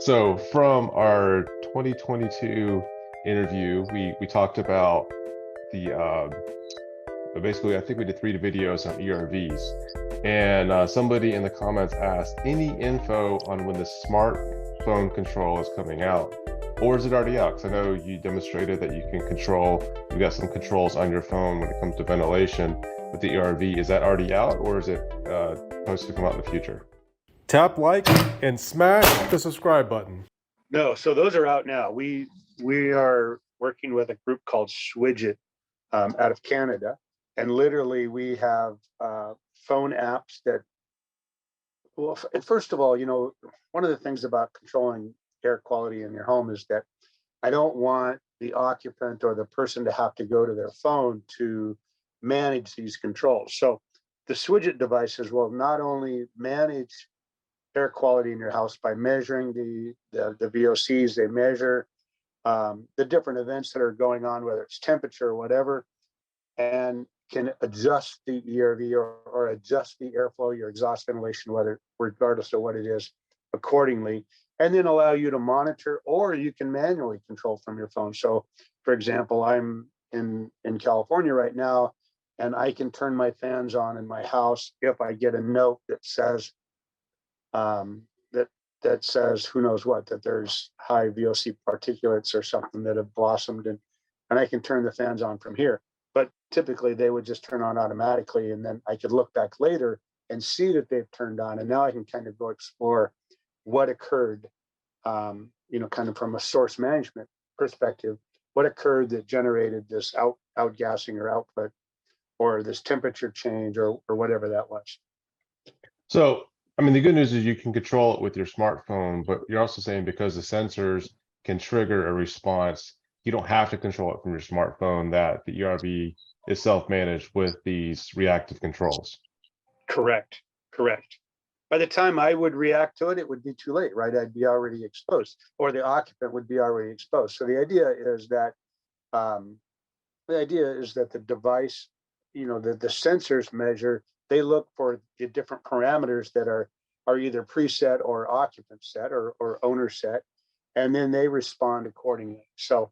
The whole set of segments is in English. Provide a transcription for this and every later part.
So from our 2022 interview, we talked about the basically I think we did 3 videos on ERVs, and somebody in the comments asked any info on when the smartphone control is coming out, or is it already out? Because I know you demonstrated that you can control. You got some controls on your phone when it comes to ventilation with the ERV. Is that already out, or is it supposed to come out in the future? Tap like and smash the subscribe button. No, so those are out now. We are working with a group called Swidget out of Canada, and literally we have phone apps that. Well, first of all, one of the things about controlling air quality in your home is that I don't want the occupant or the person to have to go to their phone to manage these controls. So the Swidget devices will not only manage air quality in your house by measuring the VOCs. They measure the different events that are going on, whether it's temperature or whatever, and can adjust the ERV or adjust the airflow, your exhaust ventilation, regardless of what it is, accordingly, and then allow you to monitor, or you can manually control from your phone. So, for example, I'm in California right now, and I can turn my fans on in my house if I get a note that says that says who knows what, that there's high VOC particulates or something that have blossomed, and I can turn the fans on from here. But typically they would just turn on automatically, and then I could look back later and see that they've turned on, and now I can kind of go explore what occurred, kind of from a source management perspective, what occurred that generated this outgassing or output, or this temperature change, or whatever that was. So, I mean, the good news is you can control it with your smartphone, but you're also saying because the sensors can trigger a response, you don't have to control it from your smartphone, that the ERV is self-managed with these reactive controls. Correct. By the time I would react to it, it would be too late, right? I'd be already exposed, or the occupant would be already exposed. So the idea is that the device, the sensors measure. They look for the different parameters that are either preset or occupant set or owner set, and then they respond accordingly. So,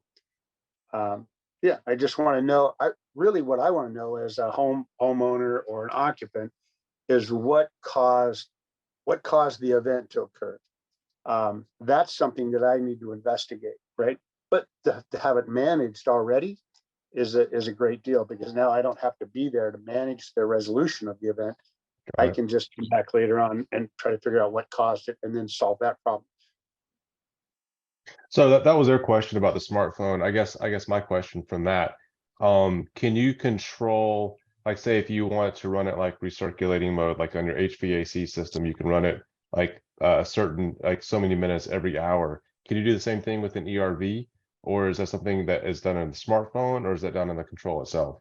I just want to know. What I want to know as a homeowner or an occupant is what caused the event to occur. That's something that I need to investigate, right? But to have it managed already is a great deal, because now I don't have to be there to manage the resolution of the event. I can just come back later on and try to figure out what caused it and then solve that problem. So that was their question about the smartphone. I guess my question from that, can you control, like, say if you want to run it like recirculating mode, like on your HVAC system, you can run it like certain, like so many minutes every hour. Can you do the same thing with an ERV? Or is that something that is done on the smartphone, or is that done on the control itself?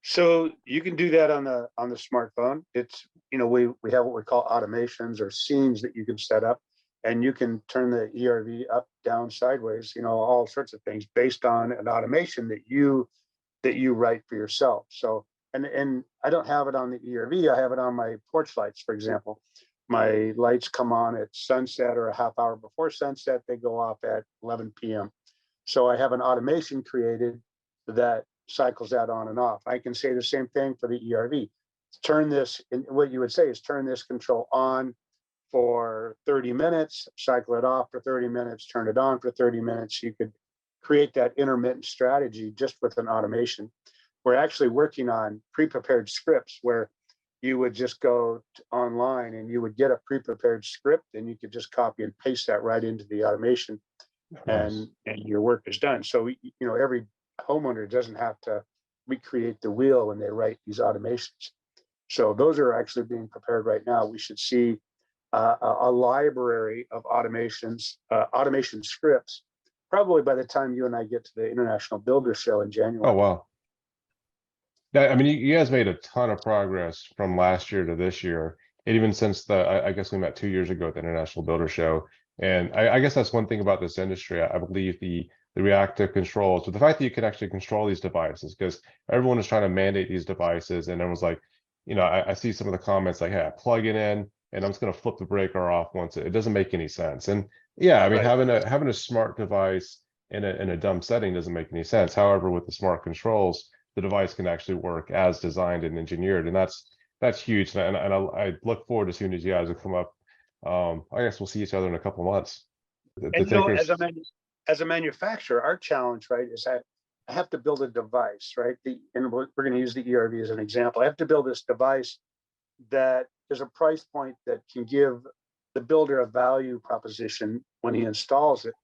So you can do that on the smartphone. It's, we have what we call automations or scenes that you can set up, and you can turn the ERV up, down, sideways, all sorts of things based on an automation that you write for yourself. So, and I don't have it on the ERV. I have it on my porch lights, for example. My lights come on at sunset or a half hour before sunset. They go off at 11 p.m. So I have an automation created that cycles that on and off. I can say the same thing for the ERV. Turn this, what you would say is turn this control on for 30 minutes, cycle it off for 30 minutes, turn it on for 30 minutes. You could create that intermittent strategy just with an automation. We're actually working on pre-prepared scripts where you would just go online and you would get a pre-prepared script, and you could just copy and paste that right into the automation. And your work is done. So, every homeowner doesn't have to recreate the wheel when they write these automations. So those are actually being prepared right now. We should see a library of automation scripts, probably by the time you and I get to the International Builder Show in January. Oh, wow. I mean, you guys made a ton of progress from last year to this year, and even since I guess we met 2 years ago at the International Builder Show. And I guess that's one thing about this industry. I believe the reactive controls, but the fact that you can actually control these devices, because everyone is trying to mandate these devices, and everyone's like, I see some of the comments like, hey, I plug it in and I'm just going to flip the breaker off once. It doesn't make any sense. And Yeah, I mean, Right. having a smart device in a dumb setting doesn't make any sense. However, with the smart controls, the device can actually work as designed and engineered, and that's huge. I look forward to seeing these guys will come up. I guess we'll see each other in a couple months. The And as thinkers, as a manufacturer, our challenge, right, is that I have to build a device, right? And we're going to use the ERV as an example. I have to build this device that is a price point that can give the builder a value proposition when he installs it.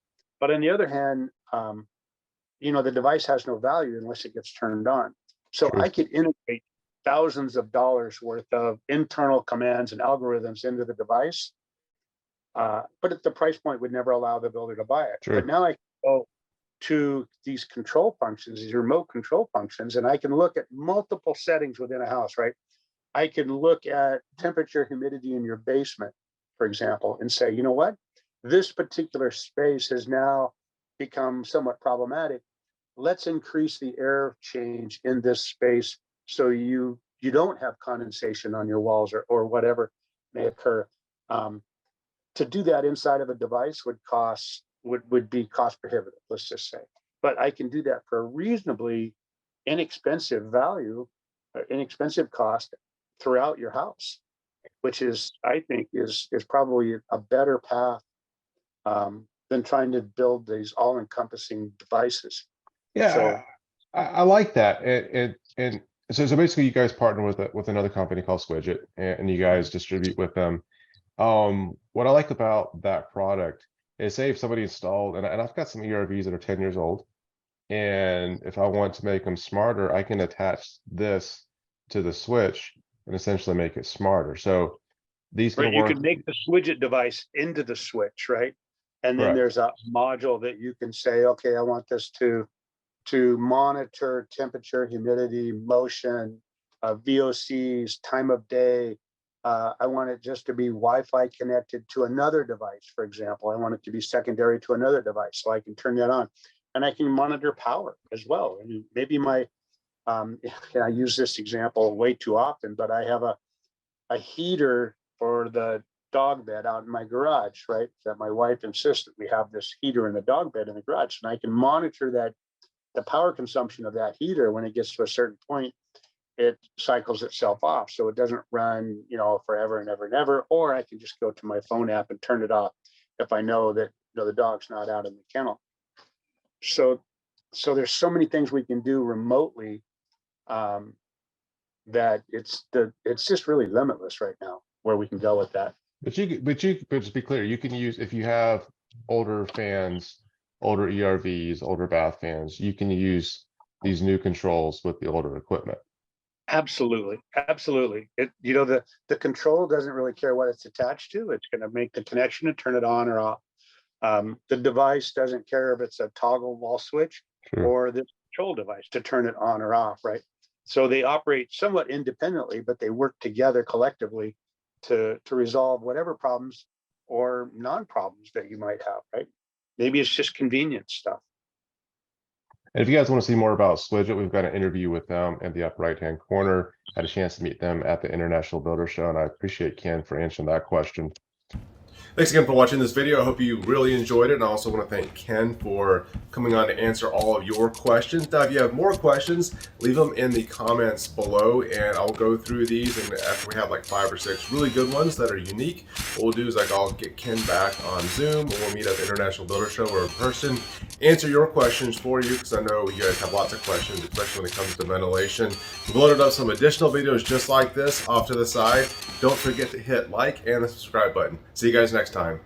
But on the other hand, the device has no value unless it gets turned on. So I true, could integrate thousands of dollars worth of internal commands and algorithms into the device, but at the price point would never allow the builder to buy it. But true. now I can go to these control functions, these remote control functions, and I can look at multiple settings within a house, right? I can look at temperature, humidity in your basement, for example, and say, you know what? This particular space has now become somewhat problematic. Let's increase the air change in this space so you don't have condensation on your walls or whatever may occur. Um, to do that inside of a device would be cost prohibitive, let's just say. But I can do that for a reasonably inexpensive value, inexpensive cost throughout your house, which is, I think, is probably a better path than trying to build these all-encompassing devices. Yeah, So I like that. And so basically, you guys partner with another company called Swidget, and you guys distribute with them. What I like about that product is, say if somebody installed, and I've got some ERVs that are 10 years old, and if I want to make them smarter, I can attach this to the switch and essentially make it smarter. So these can right, you work. can make the Swidget device into the switch, right? And then Correct. there's a module that you can say, okay, I want this to monitor temperature, humidity, motion, VOCs, time of day. I want it just to be Wi-Fi connected to another device, for example. I want it to be secondary to another device, so I can turn that on. And I can monitor power as well. And maybe I use this example way too often, but I have a heater for the dog bed out in my garage, right? That my wife insisted we have this heater in the dog bed in the garage. And I can monitor the power consumption of that heater. When it gets to a certain point, it cycles itself off. So it doesn't run, forever and ever and ever. Or I can just go to my phone app and turn it off if I know that the dog's not out in the kennel. So there's so many things we can do remotely, um, that it's just really limitless right now where we can go with that. But just be clear, you can use, if you have older fans, older ERVs, older bath fans, you can use these new controls with the older equipment. Absolutely, absolutely. The control doesn't really care what it's attached to. It's going to make the connection and turn it on or off. The device doesn't care if it's a toggle wall switch True. or the control device to turn it on or off, right? So they operate somewhat independently, but they work together collectively to resolve whatever problems or non-problems that you might have, right? Maybe it's just convenience stuff. And if you guys want to see more about Swidget, we've got an interview with them in the upper right-hand corner. Had a chance to meet them at the International Builder Show, and I appreciate Ken for answering that question. Thanks again for watching this video. I hope you really enjoyed it. And I also want to thank Ken for coming on to answer all of your questions. Now, if you have more questions, leave them in the comments below and I'll go through these. And after we have like 5 or 6 really good ones that are unique, what we'll do is I'll get Ken back on Zoom, or we'll meet at the International Builder Show or in person, answer your questions for you, because I know you guys have lots of questions, especially when it comes to ventilation. We've loaded up some additional videos just like this off to the side. Don't forget to hit like and the subscribe button. See you guys next time.